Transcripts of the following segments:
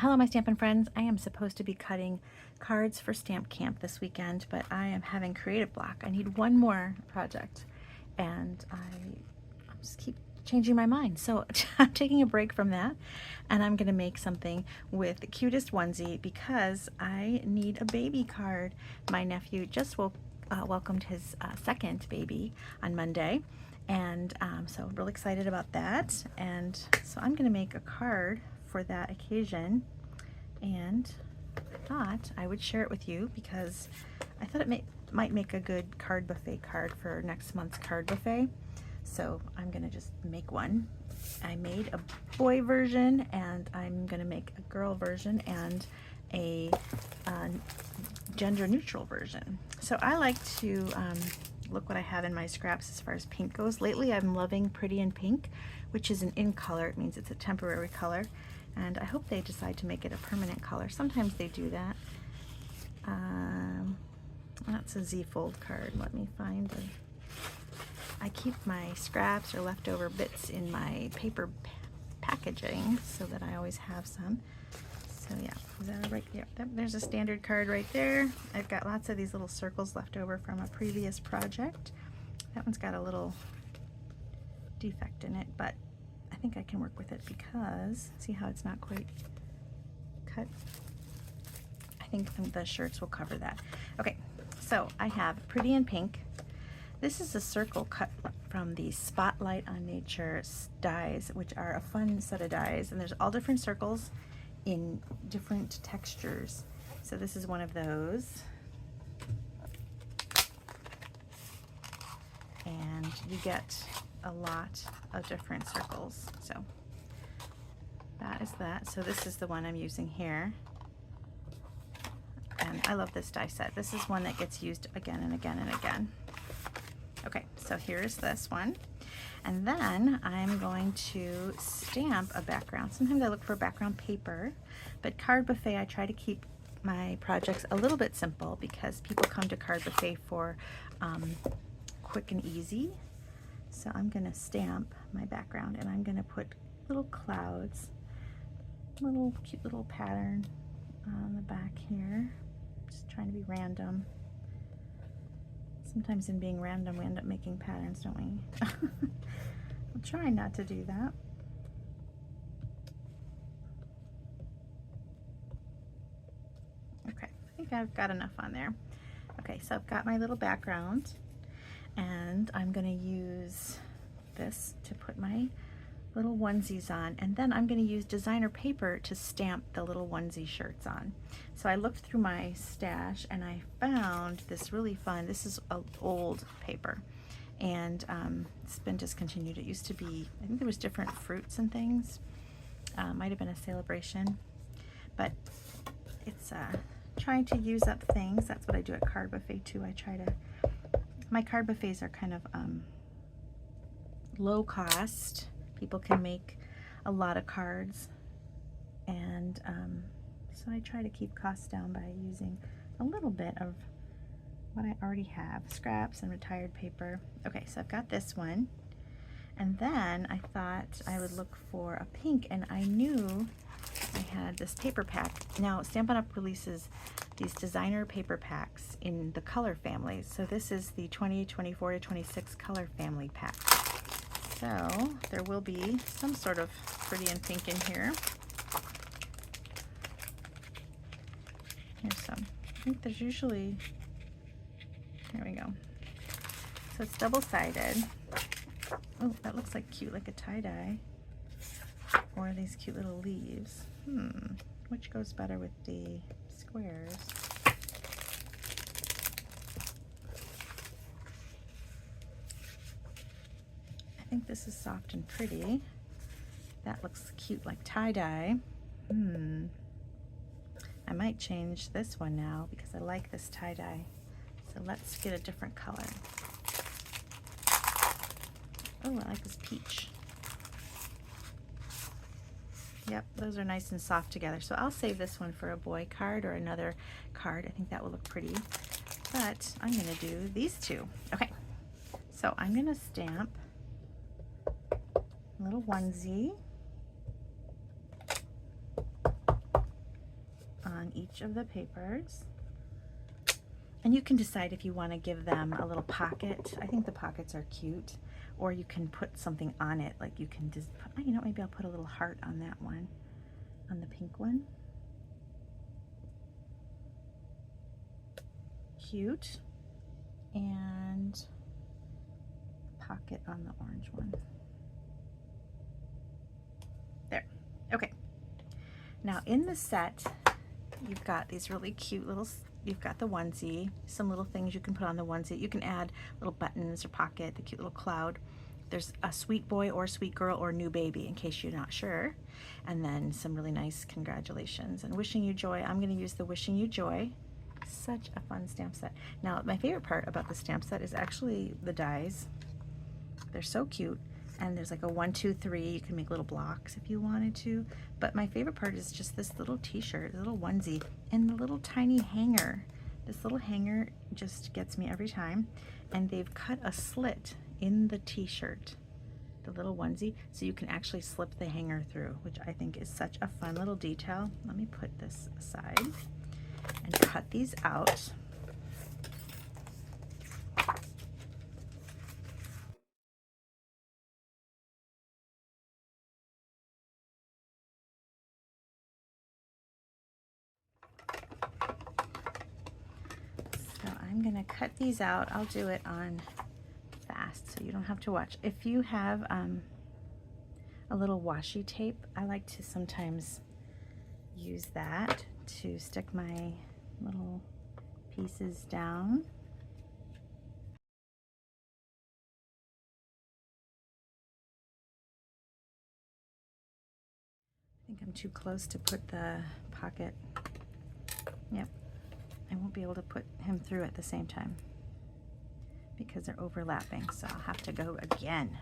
Hello, my Stampin' friends. I am supposed to be cutting cards for Stamp Camp this weekend, but I am having creative block. I need one more project, and I just keep changing my mind. So I'm taking a break from that, and I'm going to make something with the Cutest Onesie because I need a baby card. My nephew just welcomed his second baby on Monday, and so I'm really excited about that. And so I'm going to make a card for that occasion, and I thought I would share it with you because I thought it might make a good card buffet card for next month's card buffet. So I'm gonna just make one. I made a boy version, and I'm gonna make a girl version and a gender neutral version. So I like to look what I have in my scraps as far as pink goes. Lately I'm loving Pretty in Pink, which is an in color. It means it's a temporary color, and I hope they decide to make it a permanent color. Sometimes they do that. That's a Z-fold card. Let me find it. I keep my scraps or leftover bits in my paper packaging so that I always have some. So yeah, is that right? Yeah, there's a standard card right there. I've got lots of these little circles left over from a previous project. That one's got a little defect in it, but I think I can work with it because, see how it's not quite cut? I think the shirts will cover that. Okay, so I have Pretty in Pink. This is a circle cut from the Spotlight on Nature dies, which are a fun set of dies, and there's all different circles in different textures. So this is one of those. And you get a lot of different circles. So that is that. So this is the one I'm using here. And I love this die set. This is one that gets used again and again and again. Okay, so here's this one. And then I'm going to stamp a background. Sometimes I look for background paper, but Card Buffet, I try to keep my projects a little bit simple because people come to Card Buffet for quick and easy. So I'm gonna stamp my background, and I'm gonna put little clouds, little cute little pattern on the back here. Just trying to be random. Sometimes in being random, we end up making patterns, don't we? I'll try not to do that. Okay, I think I've got enough on there. Okay, so I've got my little background, and I'm gonna use this to put my little onesies on, and then I'm going to use designer paper to stamp the little onesie shirts on. So I looked through my stash and I found this really fun, this is an old paper, and it's been discontinued. It used to be, I think there was different fruits and things, might have been a celebration, but it's trying to use up things. That's what I do at Card Buffet too. I try to, my Card Buffets are kind of low cost. People can make a lot of cards, and so I try to keep costs down by using a little bit of what I already have, scraps and retired paper. Okay, so I've got this one, and then I thought I would look for a pink, and I knew I had this paper pack. Now Stampin' Up! Releases these designer paper packs in the color family. So this is the 20, 24 to 26 color family pack. So there will be some sort of Pretty in Pink in here. Here's some. I think there's usually, there we go. So it's double-sided. Oh, that looks like cute, like a tie-dye. Or these cute little leaves. Which goes better with the squares? I think this is soft and pretty. That looks cute, like tie-dye. I might change this one now because I like this tie-dye. So let's get a different color. Oh, I like this peach. Yep, those are nice and soft together. So I'll save this one for a boy card or another card. I think that will look pretty. But I'm gonna do these two. Okay, so I'm gonna stamp a little onesie. on each of the papers. And you can decide if you want to give them a little pocket. I think the pockets are cute. Or you can put something on it, like you can just put, you know, maybe I'll put a little heart on that one, on the pink one. Cute. And pocket on the orange one. There. Okay. Now in the set, you've got these really cute little, you've got the onesie, some little things you can put on the onesie. You can add little buttons or pocket, the cute little cloud. There's a sweet boy or sweet girl or new baby in case you're not sure. And then some really nice congratulations and wishing you joy. I'm going to use the wishing you joy. Such a fun stamp set. Now my favorite part about the stamp set is actually the dies. They're so cute. And there's like a 1, 2, 3. You can make little blocks if you wanted to. But my favorite part is just this little t-shirt, little onesie, and the little tiny hanger. This little hanger just gets me every time. And they've cut a slit in the t-shirt, the little onesie, so you can actually slip the hanger through, which I think is such a fun little detail. Let me put this aside and cut these out. So I'm gonna cut these out. I'll do it on fast so you don't have to watch. If you have a little washi tape, I like to sometimes use that to stick my little pieces down. I think I'm too close to put the pocket. Yep, I won't be able to put him through at the same time because they're overlapping, so I'll have to go again.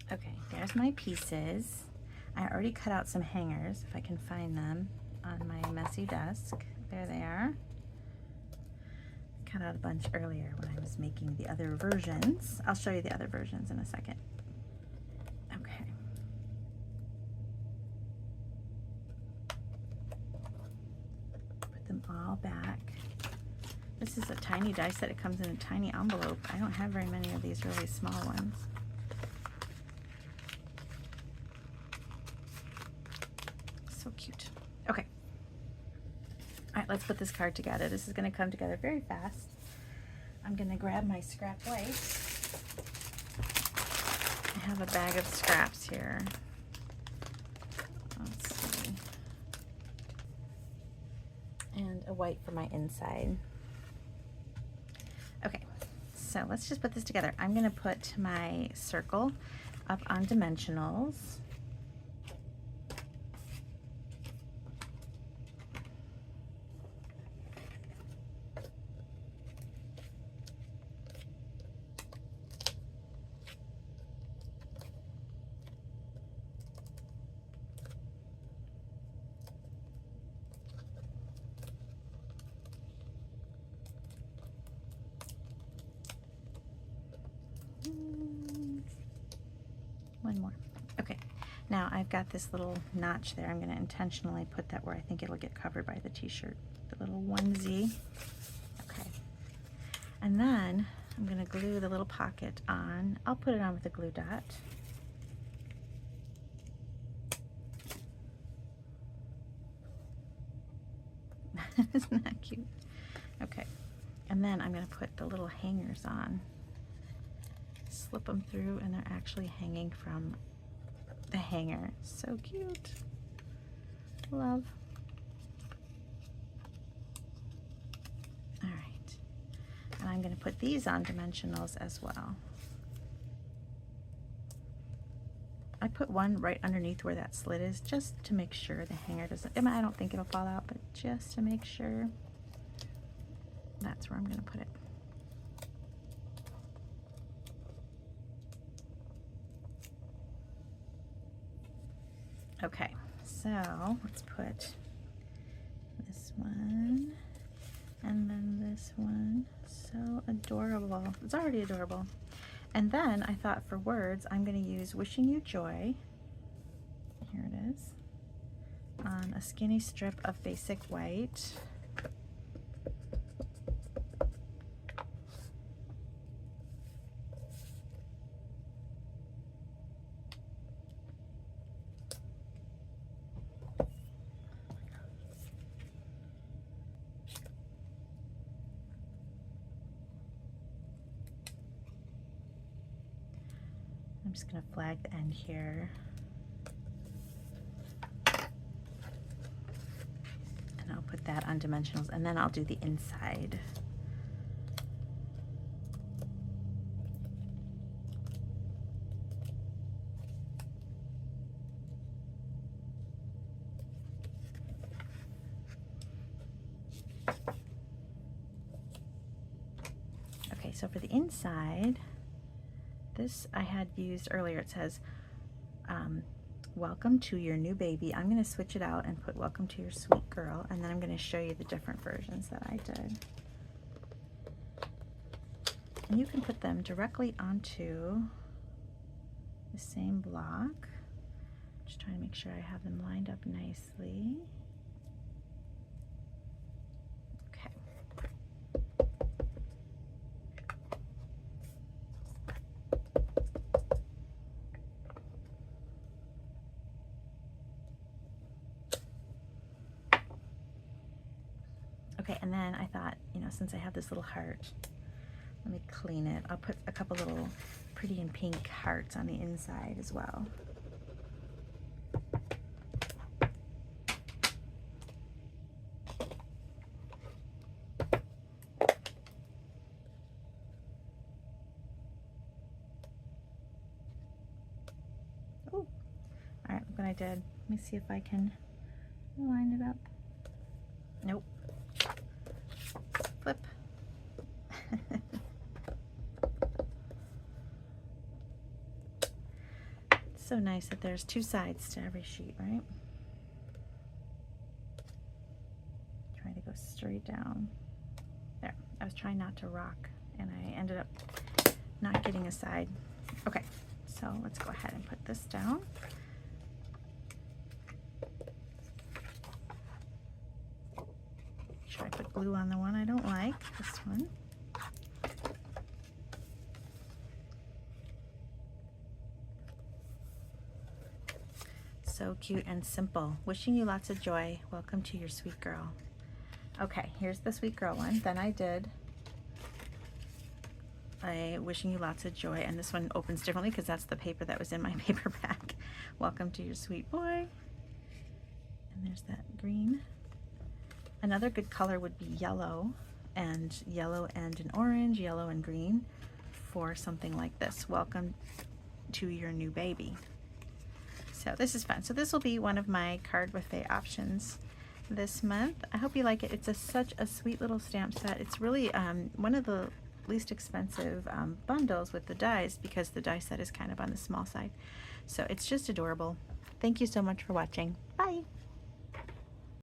Okay, there's my pieces. I already cut out some hangers, if I can find them, on my messy desk. There they are. Cut out a bunch earlier when I was making the other versions. I'll show you the other versions in a second. Okay. Put them all back. This is a tiny die set. It comes in a tiny envelope. I don't have very many of these really small ones. So cute. Okay. All right, let's put this card together. This is going to come together very fast. I'm going to grab my scrap white. I have a bag of scraps here. Let's see. And a white for my inside. Okay, so let's just put this together. I'm going to put my circle up on dimensionals. One more. Okay, now I've got this little notch there. I'm going to intentionally put that where I think it'll get covered by the t-shirt, the little onesie. Okay, and then I'm going to glue the little pocket on. I'll put it on with a glue dot. Isn't that cute? Okay, and then I'm going to put the little hangers on. Slip them through, and they're actually hanging from the hanger. So cute. Love. All right, and I'm going to put these on dimensionals as well. I put one right underneath where that slit is just to make sure the hanger doesn't, I don't think it'll fall out, but just to make sure. That's where I'm going to put it. Okay, so let's put this one And then this one, so adorable. It's already adorable. And then I thought for words, I'm going to use Wishing You Joy. Here it is. On a skinny strip of basic white. I'm just going to flag the end here. And I'll put that on dimensionals, and then I'll do the inside. Okay, so for the inside, this I had used earlier. It says, welcome to your new baby. I'm going to switch it out and put welcome to your sweet girl, and then I'm going to show you the different versions that I did. And you can put them directly onto the same block. Just trying to make sure I have them lined up nicely. Okay, and then I thought, you know, since I have this little heart, let me clean it. I'll put a couple little pretty and pink hearts on the inside as well. Oh, all right, look what I did. Let me see if I can line it up. Nope. Flip. It's so nice that there's two sides to every sheet, right? Try to go straight down. There. I was trying not to rock, and I ended up not getting a side. Okay, so let's go ahead and put this down. I put glue on the one I don't like, this one. So cute and simple. Wishing you lots of joy. Welcome to your sweet girl. Okay, here's the sweet girl one. Then I did a wishing you lots of joy, and this one opens differently because that's the paper that was in my paper bag. Welcome to your sweet boy. And there's that green. Another good color would be yellow and an orange, yellow and green for something like this. Welcome to your new baby. So this is fun. So this will be one of my card buffet options this month. I hope you like it. It's such a sweet little stamp set. It's really one of the least expensive bundles with the dies, because the die set is kind of on the small side. So it's just adorable. Thank you so much for watching. Bye.